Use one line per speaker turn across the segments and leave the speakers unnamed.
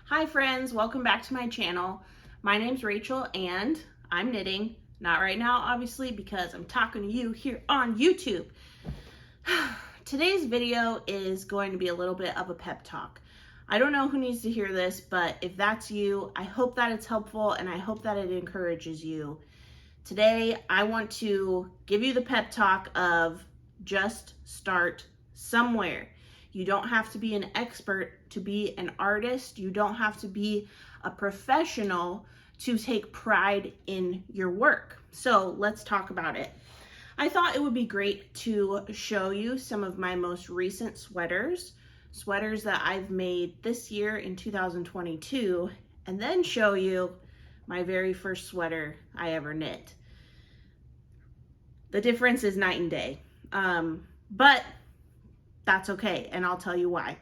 Hi friends, welcome back to my channel. My name's Rachel and I'm knitting. Not right now, obviously, because I'm talking to you here on YouTube. Today's video is going to be a little bit of a pep talk. I don't know who needs to hear this, but if that's you, I hope that it's helpful and I hope that it encourages you. Today, I want to give you the pep talk of just start somewhere. You don't have to be an expert to be an artist. You don't have to be a professional to take pride in your work. So let's talk about it. I thought it would be great to show you some of my most recent sweaters that I've made this year in 2022, and then show you my very first sweater I ever knit. The difference is night and day, but that's okay, and I'll tell you why.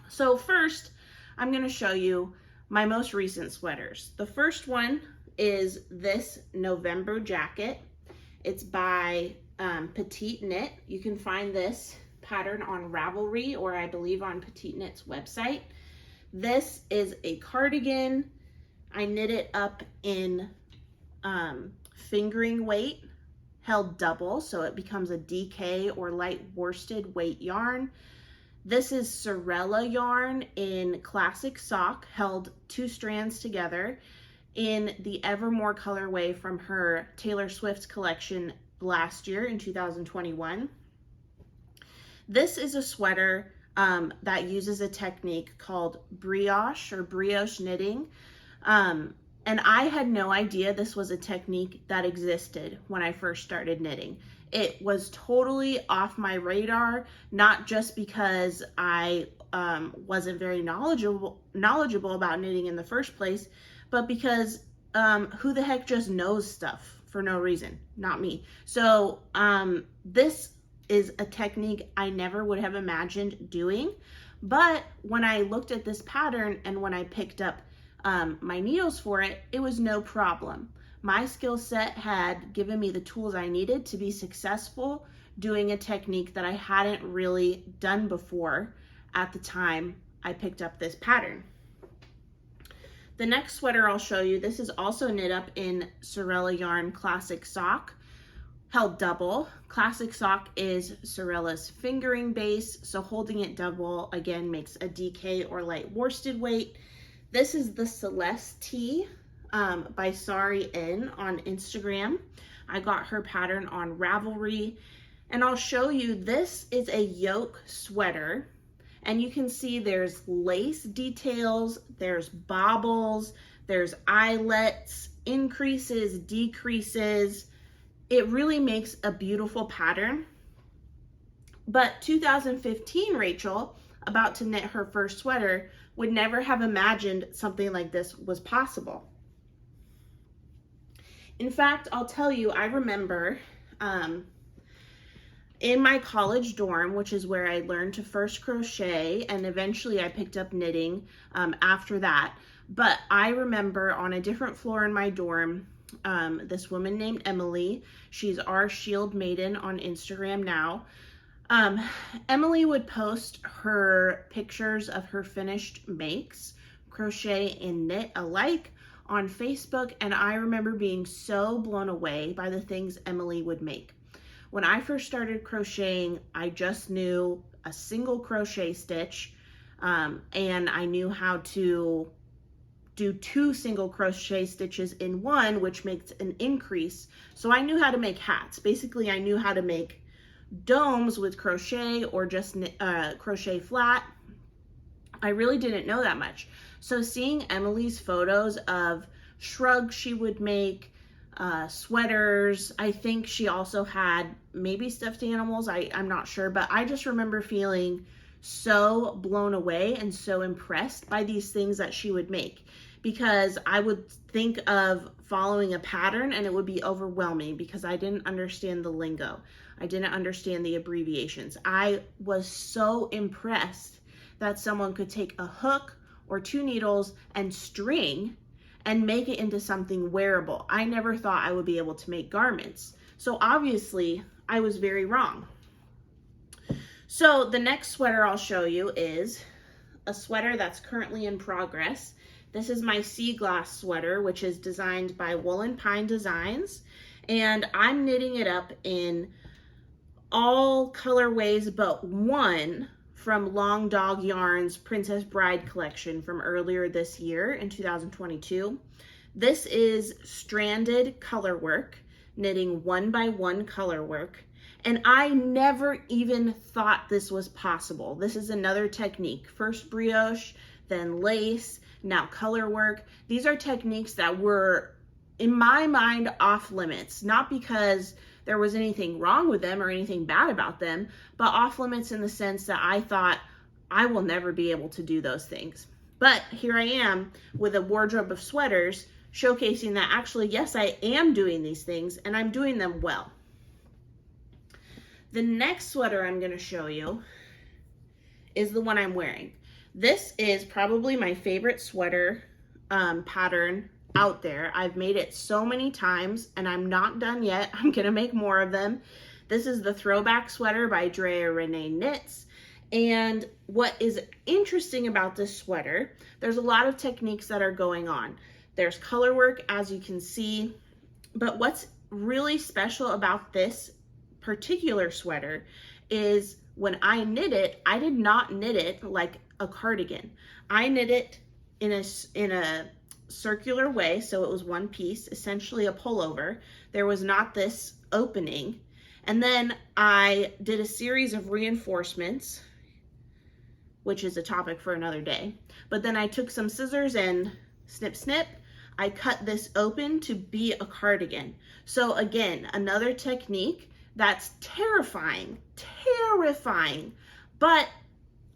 So first, I'm going to show you my most recent sweaters. The first one is this November jacket. It's by Petite Knit. You can find this pattern on Ravelry, or I believe on Petite Knit's website. This is a cardigan. I knit it up in fingering weight, held double, so it becomes a DK or light worsted weight yarn. This is Sorella yarn in classic sock, held 2 strands together in the Evermore colorway from her Taylor Swift collection last year in 2021. This is a sweater that uses a technique called brioche or brioche knitting. And I had no idea this was a technique that existed when I first started knitting. It was totally off my radar, not just because I wasn't very knowledgeable about knitting in the first place, but because who the heck just knows stuff for no reason? Not me. So this is a technique I never would have imagined doing. But when I looked at this pattern and when I picked up my needles for it, it was no problem. My skill set had given me the tools I needed to be successful doing a technique that I hadn't really done before at the time I picked up this pattern. The next sweater I'll show you, this is also knit up in Sorella yarn classic sock, held double. Classic sock is Sorella's fingering base, so holding it double again makes a DK or light worsted weight. This is the Seleste by Sari on Instagram. I got her pattern on Ravelry, and I'll show you, this is a yoke sweater, and you can see there's lace details, there's bobbles, there's eyelets, increases, decreases. It really makes a beautiful pattern. But 2015 Rachel, about to knit her first sweater, would never have imagined something like this was possible. In fact, I'll tell you, I remember in my college dorm, which is where I learned to first crochet, and eventually I picked up knitting after that. But I remember on a different floor in my dorm, this woman named Emilee. She's our Shield Maiden on Instagram now. Emilee would post her pictures of her finished makes, crochet and knit alike, on Facebook, and I remember being so blown away by the things Emilee would make. When I first started crocheting, I just knew a single crochet stitch, and I knew how to do 2 single crochet stitches in one, which makes an increase. So I knew how to make hats. Basically, I knew how to make domes with crochet or just crochet flat. I really didn't know that much. So seeing Emilee's photos of shrugs she would make, sweaters, I think she also had maybe stuffed animals, I'm not sure, but I just remember feeling so blown away and so impressed by these things that she would make, because I would think of following a pattern and it would be overwhelming because I didn't understand the lingo. I didn't understand the abbreviations. I was so impressed that someone could take a hook or 2 needles and string and make it into something wearable. I never thought I would be able to make garments. So obviously I was very wrong. So the next sweater I'll show you is a sweater that's currently in progress. This is my Seaglass sweater, which is designed by Woolen Pine Designs, and I'm knitting it up in all colorways but one from Long Dog Yarn's Princess Bride collection from earlier this year in 2022. This is stranded color work, knitting 1x1 color work. And I never even thought this was possible. This is another technique. First brioche, then lace, now color work. These are techniques that were, in my mind, off limits. Not because there was anything wrong with them or anything bad about them, but off limits in the sense that I thought I will never be able to do those things. But here I am with a wardrobe of sweaters showcasing that actually, yes, I am doing these things and I'm doing them well. The next sweater I'm going to show you is the one I'm wearing. This is probably my favorite sweater pattern out there. I've made it so many times and I'm not done yet. I'm going to make more of them. This is the Throwback Sweater by Andrea Renee Knits. And what is interesting about this sweater, there's a lot of techniques that are going on. There's color work, as you can see, but what's really special about this particular sweater is when I knit it, I did not knit it like a cardigan. I knit it in a circular way, so it was one piece, essentially a pullover. There was not this opening. And then I did a series of reinforcements, which is a topic for another day. But then I took some scissors and snip, snip, I cut this open to be a cardigan. So again, another technique that's terrifying, but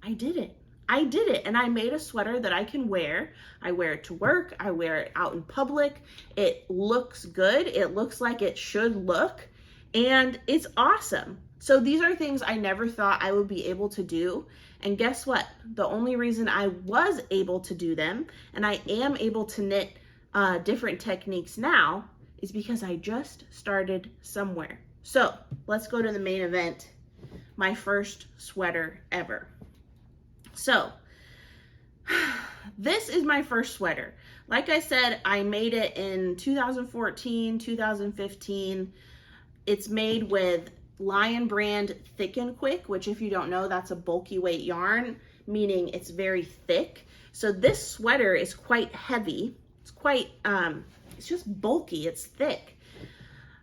I did it. And I made a sweater that I can wear. I wear it to work. I wear it out in public. It looks good. It looks like it should look, and it's awesome. So these are things I never thought I would be able to do. And guess what? The only reason I was able to do them, and I am able to knit different techniques now, is because I just started somewhere. So let's go to the main event, my first sweater ever. So this is my first sweater. Like I said, I made it in 2014, 2015. It's made with Lion brand Thick and Quick, which if you don't know, that's a bulky weight yarn, meaning it's very thick. So this sweater is quite heavy. It's quite, it's just bulky, it's thick.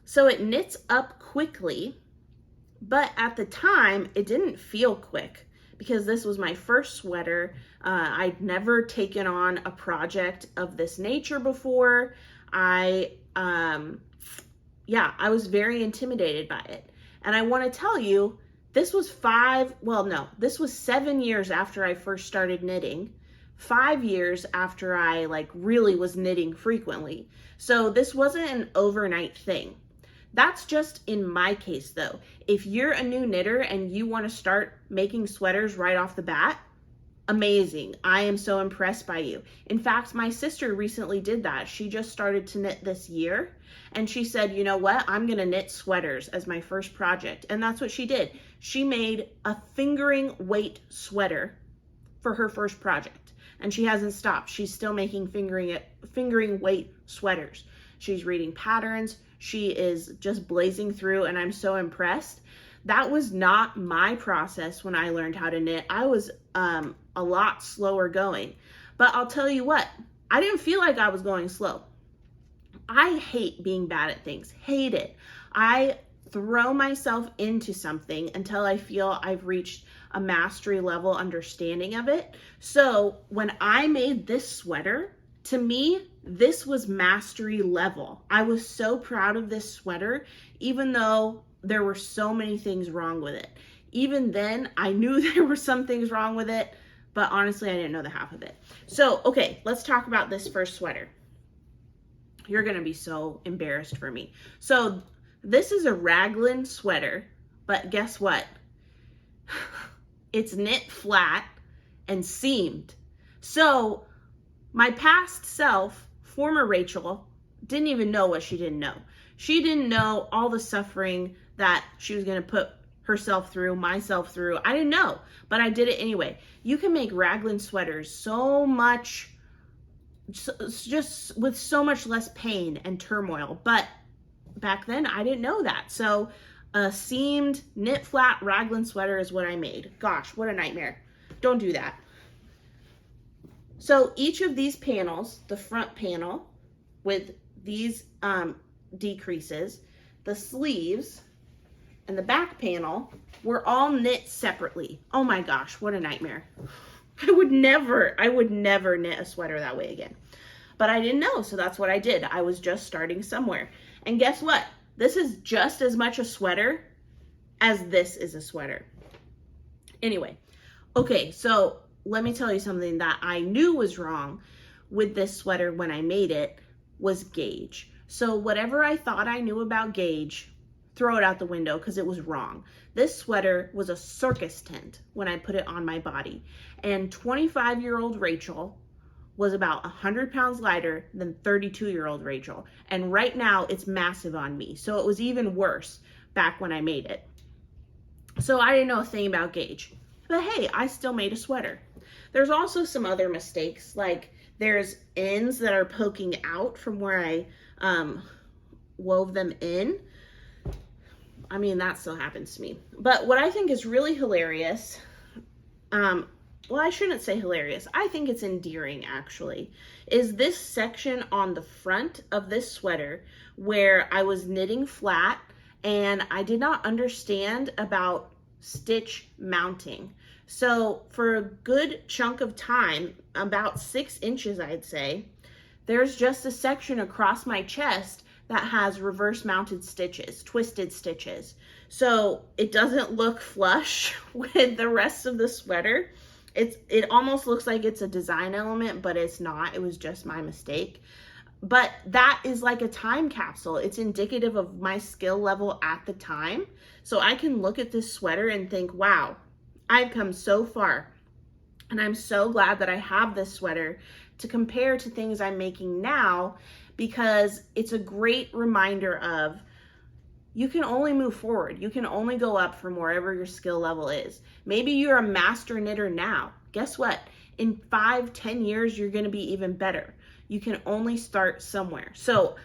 So it knits up quickly, but at the time it didn't feel quick because this was my first sweater. I'd never taken on a project of this nature before. I was very intimidated by it. And I want to tell you, this was 7 years after I first started knitting, 5 years after I really was knitting frequently. So this wasn't an overnight thing. That's just in my case though. If you're a new knitter and you want to start making sweaters right off the bat, amazing. I am so impressed by you. In fact, my sister recently did that. She just started to knit this year and she said, you know what? I'm going to knit sweaters as my first project. And that's what she did. She made a fingering weight sweater for her first project. And she hasn't stopped. She's still making fingering weight sweaters. She's reading patterns. She is just blazing through and I'm so impressed. That was not my process when I learned how to knit. I was a lot slower going. But I'll tell you what, I didn't feel like I was going slow. I hate being bad at things, hate it. I throw myself into something until I feel I've reached a mastery level understanding of it. So when I made this sweater, to me, this was mastery level. I was so proud of this sweater, even though there were so many things wrong with it. Even then, I knew there were some things wrong with it, but honestly, I didn't know the half of it. So, okay, let's talk about this first sweater. You're gonna be so embarrassed for me. So, this is a raglan sweater, but guess what? It's knit flat and seamed. So, my past self, former Rachel, didn't even know what she didn't know. She didn't know all the suffering that she was going to put herself through, myself through. I didn't know, but I did it anyway. You can make raglan sweaters so much, just with so much less pain and turmoil. But back then I didn't know that. So a seamed knit flat raglan sweater is what I made. Gosh, what a nightmare. Don't do that. So each of these panels, the front panel with these decreases, the sleeves, and the back panel were all knit separately. Oh my gosh, what a nightmare. I would never knit a sweater that way again. But I didn't know, so that's what I did. I was just starting somewhere. And guess what? This is just as much a sweater as this is a sweater. Anyway, okay, so let me tell you something that I knew was wrong with this sweater when I made it was gauge. So whatever I thought I knew about gauge, throw it out the window because it was wrong. This sweater was a circus tent when I put it on my body. And 25-year-old Rachel was about 100 pounds lighter than 32-year-old Rachel. And right now it's massive on me. So it was even worse back when I made it. So I didn't know a thing about gauge. But hey, I still made a sweater. There's also some other mistakes, like there's ends that are poking out from where I wove them in. I mean, that still happens to me. But what I think is really hilarious, well, I shouldn't say hilarious, I think it's endearing actually, is this section on the front of this sweater where I was knitting flat and I did not understand about stitch mounting. So for a good chunk of time, about 6 inches I'd say, there's just a section across my chest that has reverse mounted stitches, twisted stitches. So it doesn't look flush with the rest of the sweater. It almost looks like it's a design element, but it's not. It was just my mistake. But that is like a time capsule. It's indicative of my skill level at the time. So I can look at this sweater and think, wow, I've come so far. And I'm so glad that I have this sweater to compare to things I'm making now, because it's a great reminder of you can only move forward. You can only go up from wherever your skill level is. Maybe you're a master knitter now. Guess what? In 5-10 years, you're going to be even better. You can only start somewhere. So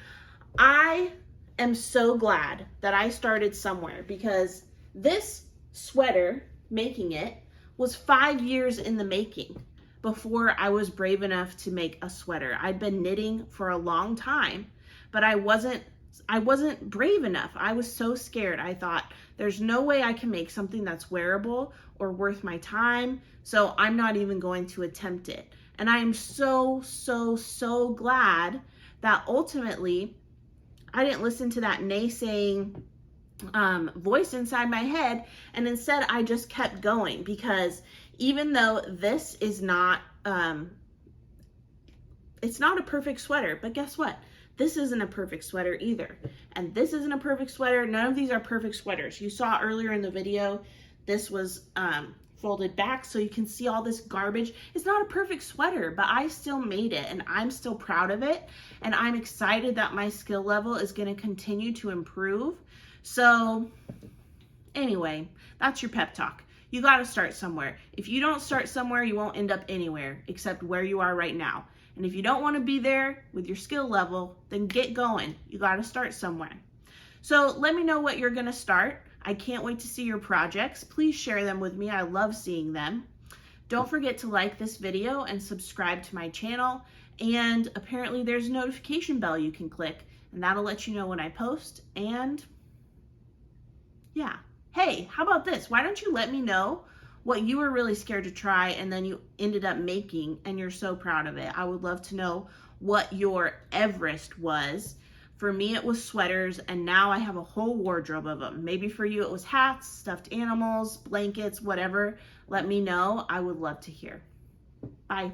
I am so glad that I started somewhere, because this sweater, making it, was 5 years in the making before I was brave enough to make a sweater. I'd been knitting for a long time, but I wasn't brave enough. I was so scared. I thought, there's no way I can make something that's wearable or worth my time, so I'm not even going to attempt it. And I am so, so, so glad that ultimately I didn't listen to that naysaying voice inside my head, and instead I just kept going, because even though this is not, it's not a perfect sweater, but guess what? This isn't a perfect sweater either. And this isn't a perfect sweater. None of these are perfect sweaters. You saw earlier in the video, this was folded back so you can see all this garbage. It's not a perfect sweater, but I still made it and I'm still proud of it. And I'm excited that my skill level is going to continue to improve. So anyway, that's your pep talk. You got to start somewhere. If you don't start somewhere, you won't end up anywhere except where you are right now. And if you don't want to be there with your skill level, then get going. You got to start somewhere. So let me know what you're going to start. I can't wait to see your projects. Please share them with me. I love seeing them. Don't forget to like this video and subscribe to my channel. And apparently there's a notification bell you can click, and that'll let you know when I post. And yeah. Hey, how about this? Why don't you let me know what you were really scared to try and then you ended up making and you're so proud of it? I would love to know what your Everest was. For me, it was sweaters, and now I have a whole wardrobe of them. Maybe for you, it was hats, stuffed animals, blankets, whatever. Let me know. I would love to hear. Bye.